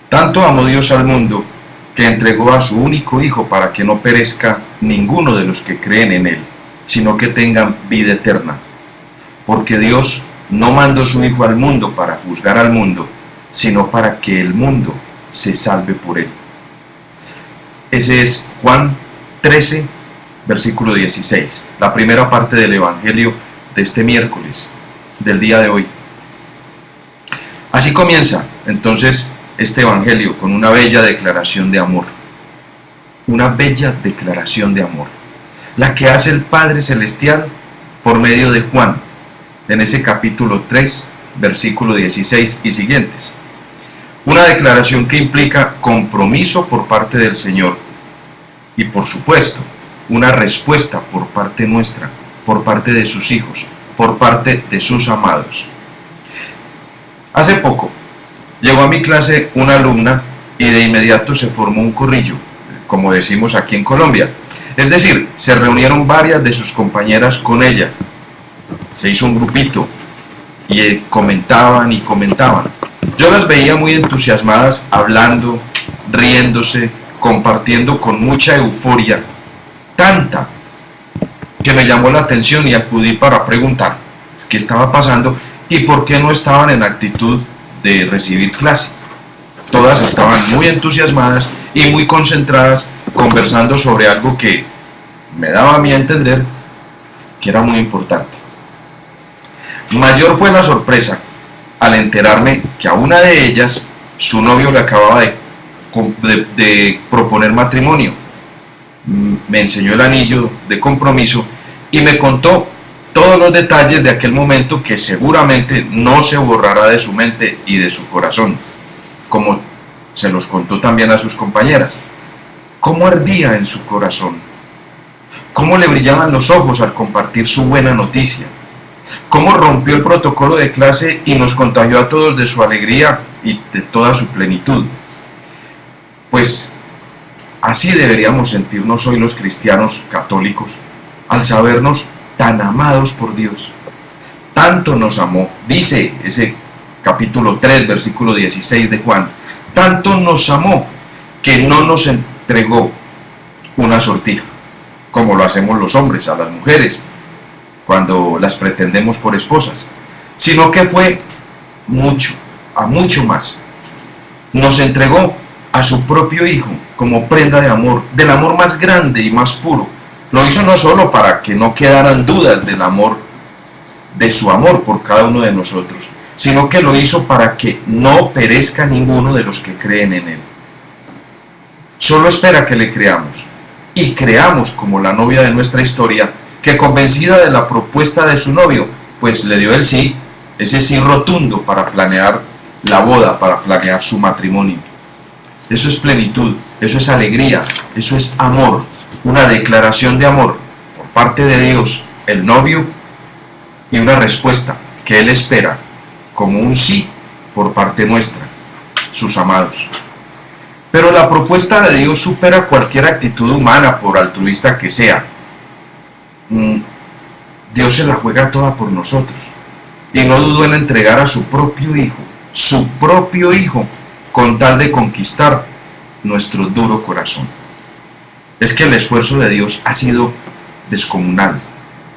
Tanto amó Dios al mundo, que entregó a su único Hijo para que no perezca ninguno de los que creen en Él, sino que tengan vida eterna. Porque Dios no mandó su Hijo al mundo para juzgar al mundo, sino para que el mundo se salve por Él. Ese es Juan 13, versículo 16, la primera parte del Evangelio de este miércoles, del día de hoy. Así comienza entonces este Evangelio con una bella declaración de amor. Una bella declaración de amor. La que hace el Padre Celestial por medio de Juan, en ese capítulo 3, versículo 16 y siguientes. Una declaración que implica compromiso por parte del Señor y, por supuesto, una respuesta por parte nuestra, por parte de sus hijos, por parte de sus amados. Hace poco llegó a mi clase una alumna y de inmediato se formó un corrillo, como decimos aquí en Colombia. Es decir, se reunieron varias de sus compañeras con ella. Se hizo un grupito y comentaban y comentaban. Yo las veía muy entusiasmadas, hablando, riéndose, compartiendo con mucha euforia, tanta que me llamó la atención y acudí para preguntar qué estaba pasando y por qué no estaban en actitud de recibir clase. Todas estaban muy entusiasmadas y muy concentradas, conversando sobre algo que me daba a mí a entender que era muy importante. Mayor fue la sorpresa al enterarme que a una de ellas su novio le acababa de proponer matrimonio. Me enseñó el anillo de compromiso y me contó todos los detalles de aquel momento que seguramente no se borrará de su mente y de su corazón, como se los contó también a sus compañeras. ¿Cómo ardía en su corazón? ¿Cómo le brillaban los ojos al compartir su buena noticia? ¿Cómo rompió el protocolo de clase y nos contagió a todos de su alegría y de toda su plenitud? Pues así deberíamos sentirnos hoy los cristianos católicos, al sabernos tan amados por Dios. Tanto nos amó, dice ese capítulo 3, versículo 16 de Juan, tanto nos amó que no nos entregó una sortija, como lo hacemos los hombres a las mujeres cuando las pretendemos por esposas, sino que fue mucho, a mucho más. Nos entregó a su propio Hijo como prenda de amor, del amor más grande y más puro. Lo hizo no solo para que no quedaran dudas del amor, de su amor por cada uno de nosotros, sino que lo hizo para que no perezca ninguno de los que creen en Él. Solo espera que le creamos, y creamos como la novia de nuestra historia, que convencida de la propuesta de su novio, pues le dio el sí, ese sí rotundo para planear la boda, para planear su matrimonio. Eso es plenitud, eso es alegría, eso es amor, una declaración de amor por parte de Dios, el novio, y una respuesta que Él espera como un sí por parte nuestra, sus amados. Pero la propuesta de Dios supera cualquier actitud humana, por altruista que sea. Dios se la juega toda por nosotros y no dudó en entregar a su propio Hijo, con tal de conquistar nuestro duro corazón. Es que el esfuerzo de Dios ha sido descomunal,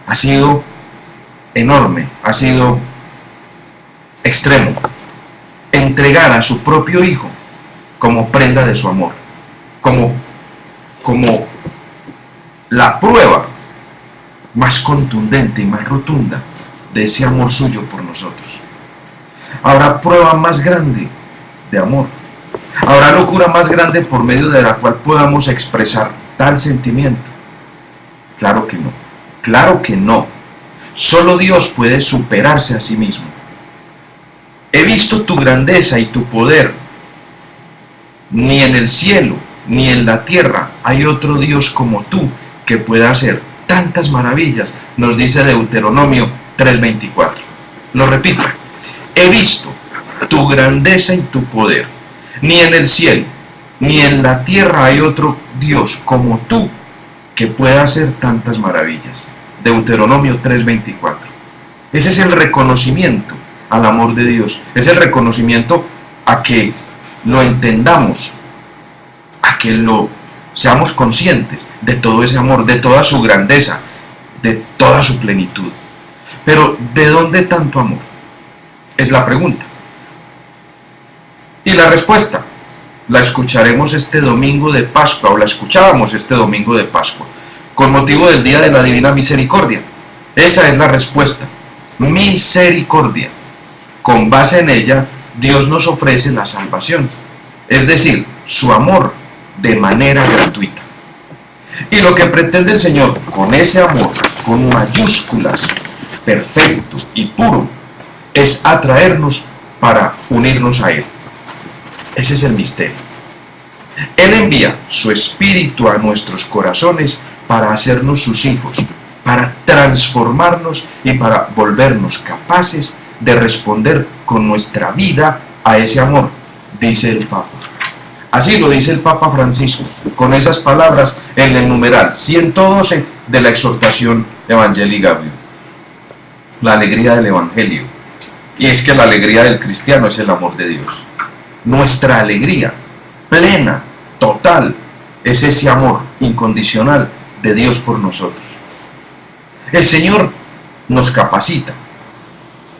ha sido enorme, ha sido extremo. Entregar a su propio Hijo como prenda de su amor, como la prueba más contundente y más rotunda de ese amor suyo por nosotros. Habrá prueba más grande de amor. Habrá locura más grande por medio de la cual podamos expresar tal sentimiento. Claro que no. Claro que no. Solo Dios puede superarse a sí mismo. He visto tu grandeza y tu poder. Ni en el cielo ni en la tierra hay otro Dios como tú que pueda hacer tantas maravillas, nos dice Deuteronomio 3:24. Lo repito, he visto tu grandeza y tu poder. Ni en el cielo ni en la tierra hay otro Dios como tú que pueda hacer tantas maravillas. Deuteronomio 3:24. Ese es el reconocimiento al amor de Dios. Es el reconocimiento a que lo entendamos, a que lo seamos conscientes de todo ese amor, de toda su grandeza, de toda su plenitud. Pero ¿de dónde tanto amor? Es la pregunta. Y la respuesta la escucharemos este domingo de Pascua, o la escuchábamos este domingo de Pascua, con motivo del Día de la Divina Misericordia. Esa es la respuesta: misericordia. Con base en ella, Dios nos ofrece la salvación, es decir, su amor de manera gratuita. Y lo que pretende el Señor con ese amor, con mayúsculas, perfecto y puro, es atraernos para unirnos a Él. Ese es el misterio. Él envía su Espíritu a nuestros corazones para hacernos sus hijos, para transformarnos y para volvernos capaces de responder con nuestra vida a ese amor, dice el Papa. Así lo dice el Papa Francisco, con esas palabras en el numeral 112 de la exhortación Evangelii Gaudium. La alegría del Evangelio. Y es que la alegría del cristiano es el amor de Dios. Nuestra alegría plena, total, es ese amor incondicional de Dios por nosotros. El Señor nos capacita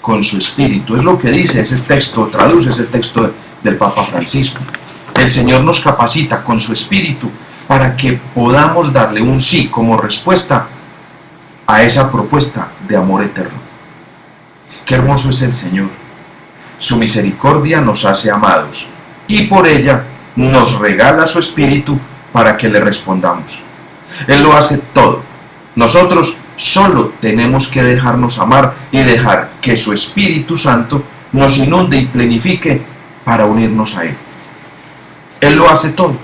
con su Espíritu. Es lo que dice ese texto, traduce ese texto del Papa Francisco. El Señor nos capacita con su Espíritu para que podamos darle un sí como respuesta a esa propuesta de amor eterno. Qué hermoso es el Señor. Su misericordia nos hace amados y por ella nos regala su Espíritu para que le respondamos. Él lo hace todo. Nosotros solo tenemos que dejarnos amar y dejar que su Espíritu Santo nos inunde y plenifique para unirnos a Él. Él lo hace todo.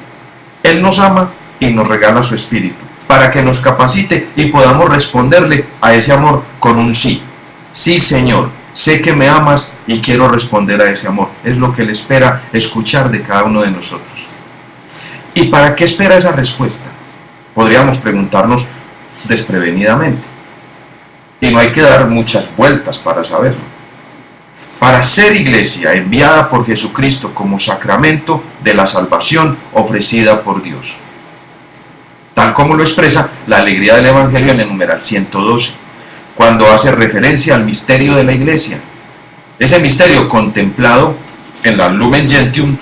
Él nos ama y nos regala su Espíritu para que nos capacite y podamos responderle a ese amor con un sí. Sí, Señor, sé que me amas y quiero responder a ese amor. Es lo que Él espera escuchar de cada uno de nosotros. ¿Y para qué espera esa respuesta? Podríamos preguntarnos desprevenidamente. Y no hay que dar muchas vueltas para saberlo. Para ser iglesia enviada por Jesucristo como sacramento de la salvación ofrecida por Dios. Tal como lo expresa la alegría del Evangelio en el numeral 112, cuando hace referencia al misterio de la iglesia. Ese misterio contemplado en la Lumen Gentium,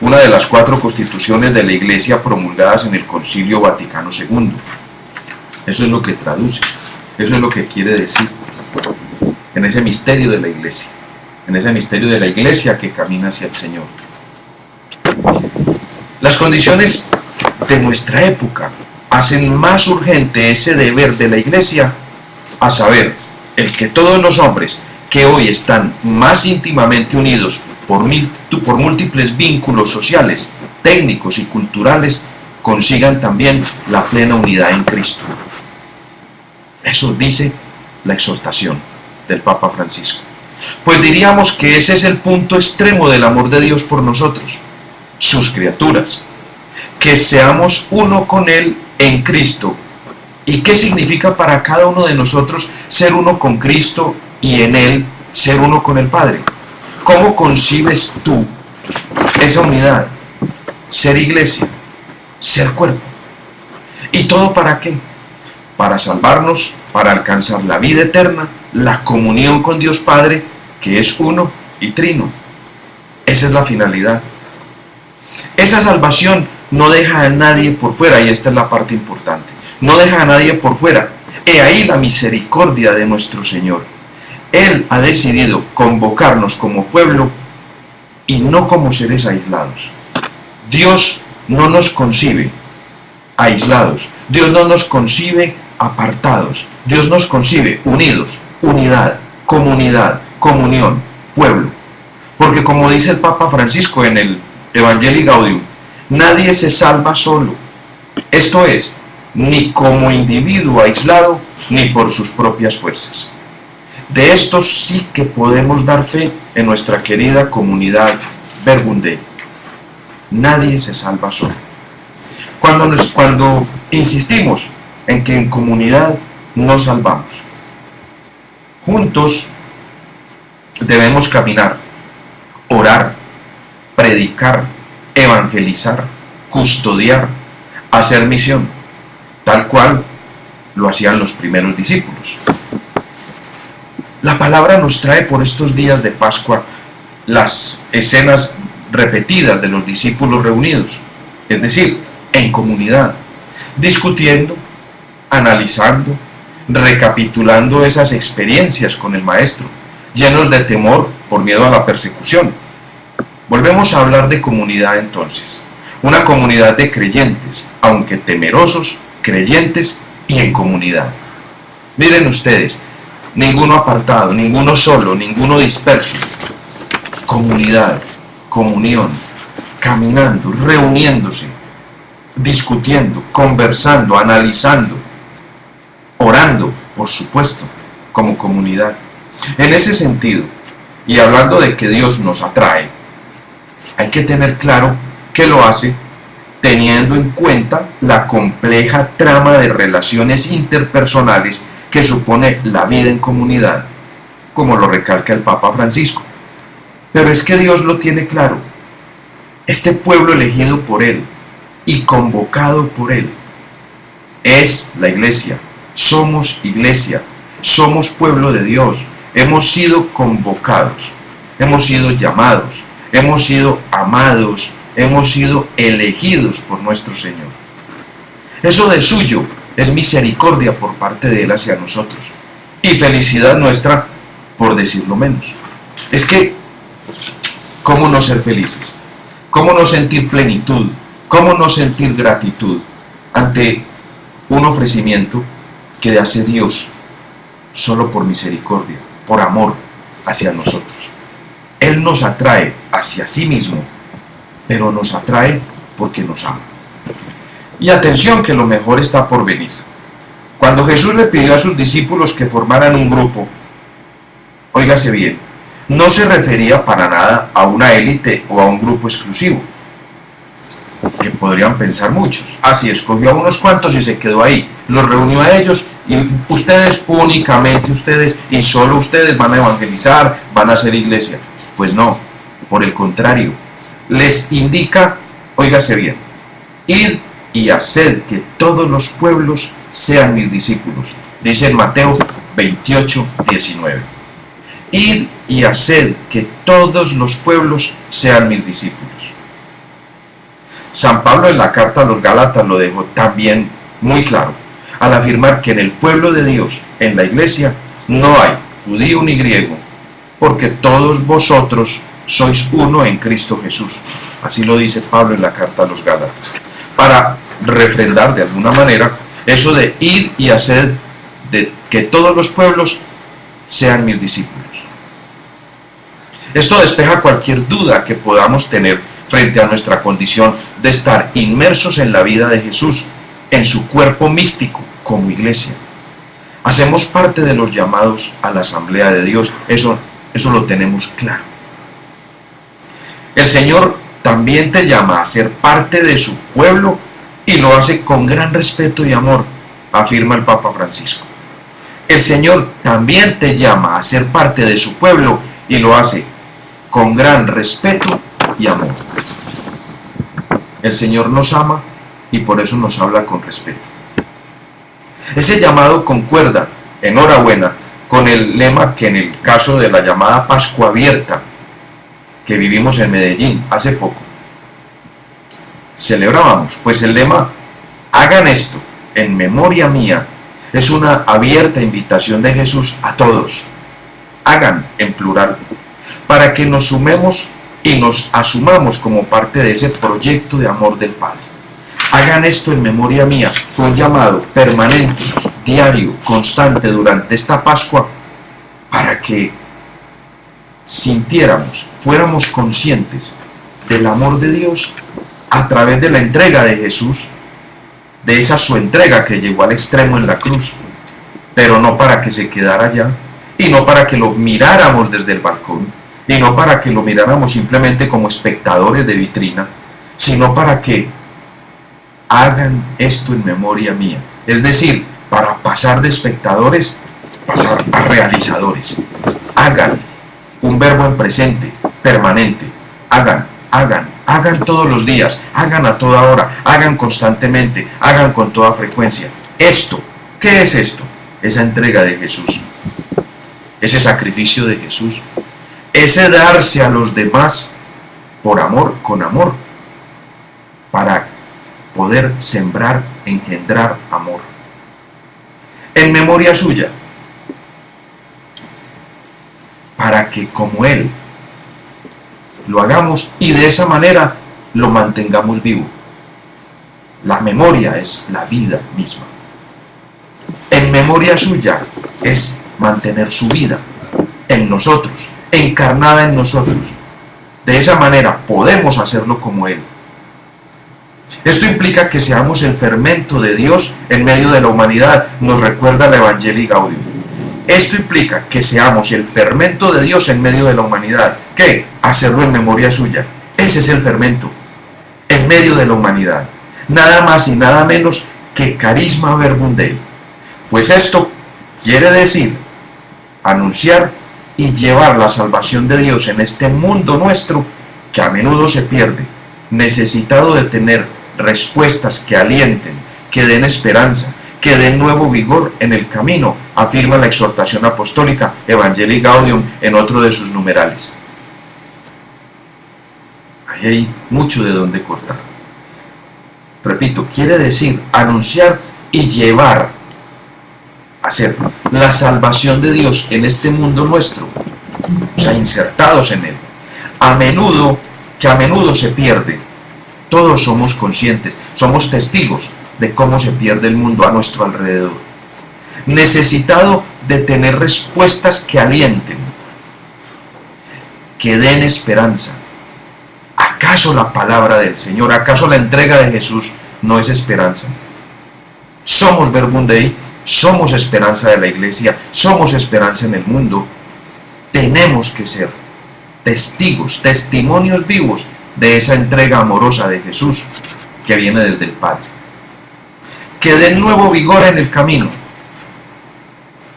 una de las 4 constituciones de la iglesia promulgadas en el Concilio Vaticano II. Eso es lo que traduce, eso es lo que quiere decir en ese misterio de la iglesia, en ese misterio de la iglesia que camina hacia el Señor. Las condiciones de nuestra época hacen más urgente ese deber de la iglesia, a saber, el que todos los hombres que hoy están más íntimamente unidos por múltiples vínculos sociales, técnicos y culturales, consigan también la plena unidad en Cristo. Eso dice la exhortación del Papa Francisco. Pues diríamos que ese es el punto extremo del amor de Dios por nosotros, sus criaturas, que seamos uno con Él en Cristo. ¿Y qué significa para cada uno de nosotros ser uno con Cristo y en Él ser uno con el Padre? ¿Cómo concibes tú esa unidad? Ser iglesia, ser cuerpo. ¿Y todo para qué? Para salvarnos, para alcanzar la vida eterna, la comunión con Dios Padre, que es uno y trino. Esa es la finalidad. Esa salvación no deja a nadie por fuera, y esta es la parte importante. No deja a nadie por fuera. He ahí la misericordia de nuestro Señor. Él ha decidido convocarnos como pueblo y no como seres aislados. Dios no nos concibe aislados. Dios no nos concibe apartados. Dios nos concibe unidos, unidad, comunidad, comunión, pueblo. Porque como dice el Papa Francisco en el Evangelii Gaudium, nadie se salva solo. Esto es, ni como individuo aislado, ni por sus propias fuerzas. De esto sí que podemos dar fe en nuestra querida comunidad Verbum Dei. Nadie se salva solo. Cuando insistimos en que en comunidad nos salvamos, juntos debemos caminar, orar, predicar, evangelizar, custodiar, hacer misión, tal cual lo hacían los primeros discípulos. La palabra nos trae por estos días de Pascua las escenas repetidas de los discípulos reunidos, es decir, en comunidad, discutiendo, analizando, recapitulando esas experiencias con el Maestro, llenos de temor por miedo a la persecución. Volvemos a hablar de comunidad entonces, una comunidad de creyentes, aunque temerosos, creyentes y en comunidad. Miren ustedes, ninguno apartado, ninguno solo, ninguno disperso. Comunidad, comunión, caminando, reuniéndose, discutiendo, conversando, analizando, orando, por supuesto, como comunidad. En ese sentido, y hablando de que Dios nos atrae, hay que tener claro que lo hace teniendo en cuenta la compleja trama de relaciones interpersonales que supone la vida en comunidad, como lo recalca el Papa Francisco. Pero es que Dios lo tiene claro. Este pueblo elegido por Él y convocado por Él es la iglesia. Somos iglesia, somos pueblo de Dios. Hemos sido convocados, hemos sido llamados, hemos sido amados, hemos sido elegidos por nuestro Señor. Eso de suyo es misericordia por parte de Él hacia nosotros y felicidad nuestra, por decirlo menos. Es que, ¿cómo no ser felices? ¿Cómo no sentir plenitud? ¿Cómo no sentir gratitud ante un ofrecimiento que hace Dios solo por misericordia, por amor hacia nosotros? Él nos atrae hacia sí mismo, pero nos atrae porque nos ama. Y atención, que lo mejor está por venir. Cuando Jesús le pidió a sus discípulos que formaran un grupo, óigase bien, no se refería para nada a una élite o a un grupo exclusivo, que podrían pensar muchos. Así escogió a unos cuantos y se quedó ahí, los reunió a ellos y ustedes, únicamente ustedes y solo ustedes van a evangelizar, van a hacer iglesia. Pues no, por el contrario, les indica, óigase bien, id y haced que todos los pueblos sean mis discípulos, dice en Mateo 28, 19. Id y haced que todos los pueblos sean mis discípulos. San Pablo en la carta a los Gálatas lo dejó también muy claro, al afirmar que en el pueblo de Dios, en la iglesia, no hay judío ni griego, porque todos vosotros sois uno en Cristo Jesús. Así lo dice Pablo en la carta a los Gálatas, para refrendar de alguna manera eso de ir y hacer de que todos los pueblos sean mis discípulos. Esto despeja cualquier duda que podamos tener frente a nuestra condición de estar inmersos en la vida de Jesús, en su cuerpo místico como iglesia. Hacemos parte de los llamados a la asamblea de Dios, eso lo tenemos claro. El Señor también te llama a ser parte de su pueblo y lo hace con gran respeto y amor, afirma el Papa Francisco. El Señor también te llama a ser parte de su pueblo y lo hace con gran respeto y amor. El Señor nos ama y por eso nos habla con respeto. Ese llamado concuerda, enhorabuena, con el lema que en el caso de la llamada Pascua Abierta que vivimos en Medellín hace poco celebrábamos, pues el lema hagan esto en memoria mía es una abierta invitación de Jesús a todos, hagan en plural, para que nos sumemos y nos asumamos como parte de ese proyecto de amor del Padre. Hagan esto en memoria mía, fue un llamado permanente, diario, constante durante esta Pascua, para que sintiéramos, fuéramos conscientes del amor de Dios a través de la entrega de Jesús, de esa su entrega que llegó al extremo en la cruz, pero no para que se quedara allá, y no para que lo miráramos desde el balcón, y no para que lo miráramos simplemente como espectadores de vitrina, sino para que hagan esto en memoria mía. Es decir, para pasar de espectadores, pasar a realizadores. Hagan, un verbo en presente, permanente. Hagan, hagan, Hagan todos los días, hagan a toda hora, hagan constantemente, hagan con toda frecuencia. Esto, ¿qué es esto? Esa entrega de Jesús, ese sacrificio de Jesús, ese darse a los demás por amor, con amor, para poder sembrar, engendrar amor. En memoria suya, para que como Él lo hagamos y de esa manera lo mantengamos vivo. La memoria es la vida misma. En memoria suya es mantener su vida en nosotros, encarnada en nosotros. De esa manera podemos hacerlo como Él. Esto implica que seamos el fermento de Dios en medio de la humanidad, nos recuerda la Evangelii Gaudium. Esto implica que seamos el fermento de Dios en medio de la humanidad. ¿Qué? Hacerlo en memoria suya. Ese es el fermento, en medio de la humanidad. Nada más y nada menos que carisma verbum Dei. Pues esto quiere decir anunciar y llevar la salvación de Dios en este mundo nuestro que a menudo se pierde, necesitado de tener respuestas que alienten, que den esperanza, que den nuevo vigor en el camino, afirma la exhortación apostólica Evangelii Gaudium en otro de sus numerales. Ahí hay mucho de donde cortar. Repito, quiere decir anunciar y llevar, hacer la salvación de Dios en este mundo nuestro, o sea, insertados en él. A menudo se pierde. Todos somos conscientes, somos testigos de cómo se pierde el mundo a nuestro alrededor. Necesitado de tener respuestas que alienten, que den esperanza. ¿Acaso la palabra del Señor, acaso la entrega de Jesús no es esperanza? Somos Verbum Dei, somos esperanza de la iglesia, somos esperanza en el mundo. Tenemos que ser testigos, testimonios vivos de esa entrega amorosa de Jesús que viene desde el Padre. Que den nuevo vigor en el camino.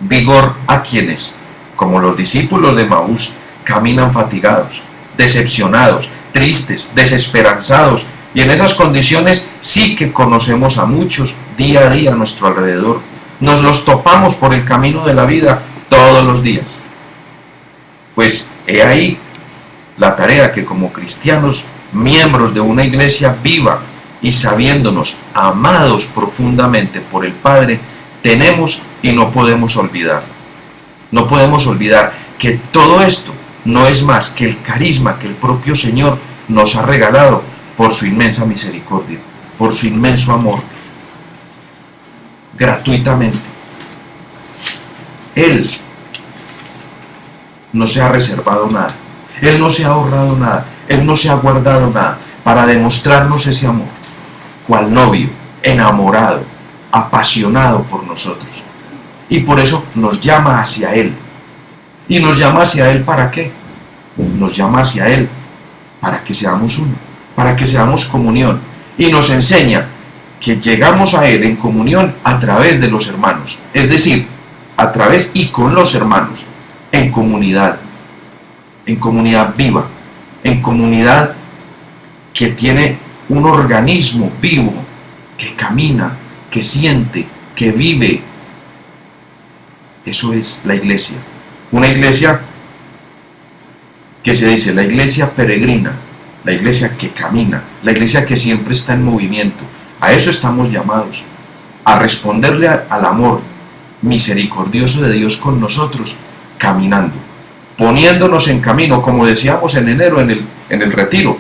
Vigor a quienes, como los discípulos de Emaús, caminan fatigados, decepcionados, tristes, desesperanzados, y en esas condiciones sí que conocemos a muchos día a día a nuestro alrededor. Nos los topamos por el camino de la vida todos los días. Pues he ahí la tarea que como cristianos, miembros de una iglesia viva y sabiéndonos amados profundamente por el Padre, tenemos y no podemos olvidar. No podemos olvidar que todo esto no es más que el carisma que el propio Señor nos ha regalado por su inmensa misericordia, por su inmenso amor, gratuitamente. Él no se ha reservado nada, Él no se ha ahorrado nada, Él no se ha guardado nada para demostrarnos ese amor, cual novio, enamorado, apasionado por nosotros. Y por eso nos llama hacia Él. ¿Y nos llama hacia Él para qué? Nos llama hacia Él para que seamos uno, para que seamos comunión. Y nos enseña que llegamos a Él en comunión a través de los hermanos. Es decir, a través y con los hermanos, en comunidad viva, en comunidad que tiene un organismo vivo, que camina, que siente, que vive. Eso es la iglesia. Una iglesia que se dice la iglesia peregrina, la iglesia que camina, la iglesia que siempre está en movimiento. A eso estamos llamados, a responderle al amor misericordioso de Dios con nosotros, caminando, poniéndonos en camino, como decíamos en enero en el retiro.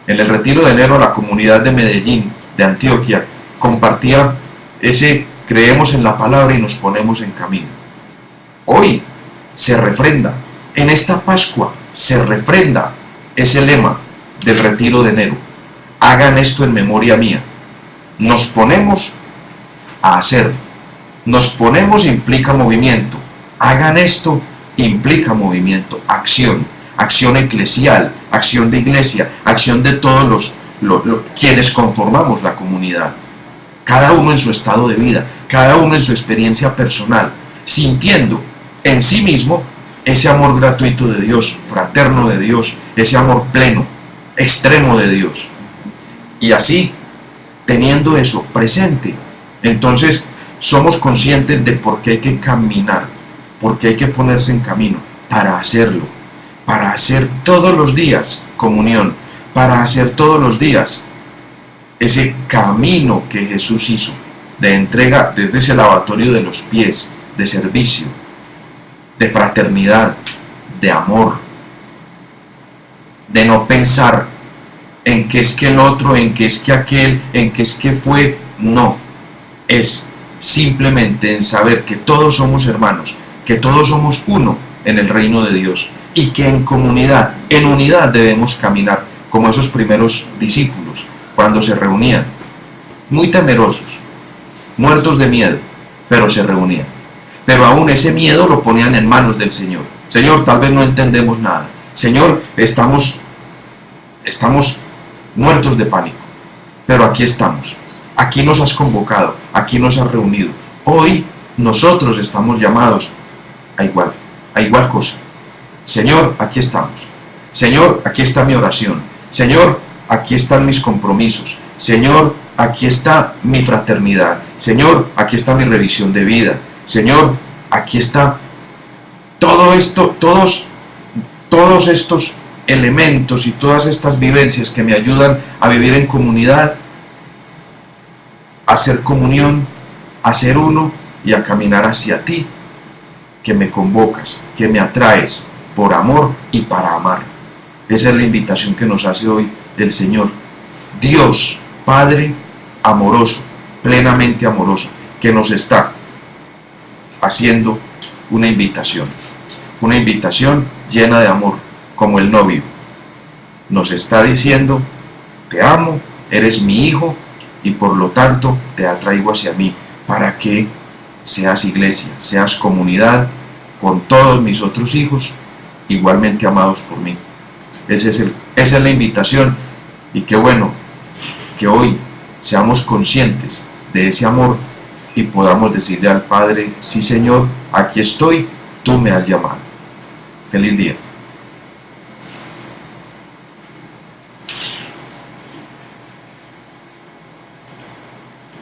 En el retiro de enero la comunidad de Medellín, de Antioquia, compartía ese creemos en la palabra y nos ponemos en camino. Hoy se refrenda, en esta Pascua se refrenda ese lema del retiro de enero. Hagan esto en memoria mía. Nos ponemos a hacer. Nos ponemos implica movimiento. Hagan esto implica movimiento, acción. Acción eclesial, acción de iglesia, acción de todos quienes conformamos la comunidad. Cada uno en su estado de vida, cada uno en su experiencia personal, sintiendo en sí mismo ese amor gratuito de Dios, fraterno de Dios, ese amor pleno, extremo de Dios. Y así, teniendo eso presente, entonces somos conscientes de por qué hay que caminar, por qué hay que ponerse en camino, para hacerlo, para hacer todos los días comunión, para hacer todos los días ese camino que Jesús hizo, de entrega desde ese lavatorio de los pies, de servicio, de fraternidad, de amor, de no pensar en qué es que el otro, en qué es que aquel, en qué es que fue, no, es simplemente en saber que todos somos hermanos, que todos somos uno en el reino de Dios y que en comunidad, en unidad debemos caminar, como esos primeros discípulos cuando se reunían, muy temerosos, muertos de miedo, pero se reunían. Pero aún ese miedo lo ponían en manos del Señor. Señor, tal vez no entendemos nada. Señor, estamos muertos de pánico, pero aquí estamos. Aquí nos has convocado, aquí nos has reunido. Hoy nosotros estamos llamados a igual cosa. Señor, aquí estamos. Señor, aquí está mi oración. Señor, aquí están mis compromisos. Señor, aquí está mi fraternidad. Señor, aquí está mi revisión de vida. Señor, aquí está todo esto, todos estos elementos y todas estas vivencias que me ayudan a vivir en comunidad, a hacer comunión, a ser uno y a caminar hacia ti, que me convocas, que me atraes por amor y para amar. Esa es la invitación que nos hace hoy el Señor. Dios, Padre amoroso, plenamente amoroso, que nos está haciendo una invitación llena de amor, como el novio. Nos está diciendo, te amo, eres mi hijo y por lo tanto te atraigo hacia mí, para que seas iglesia, seas comunidad con todos mis otros hijos, igualmente amados por mí. Esa es la invitación, y qué bueno que hoy seamos conscientes de ese amor y podamos decirle al Padre, sí Señor, aquí estoy, tú me has llamado. Feliz día.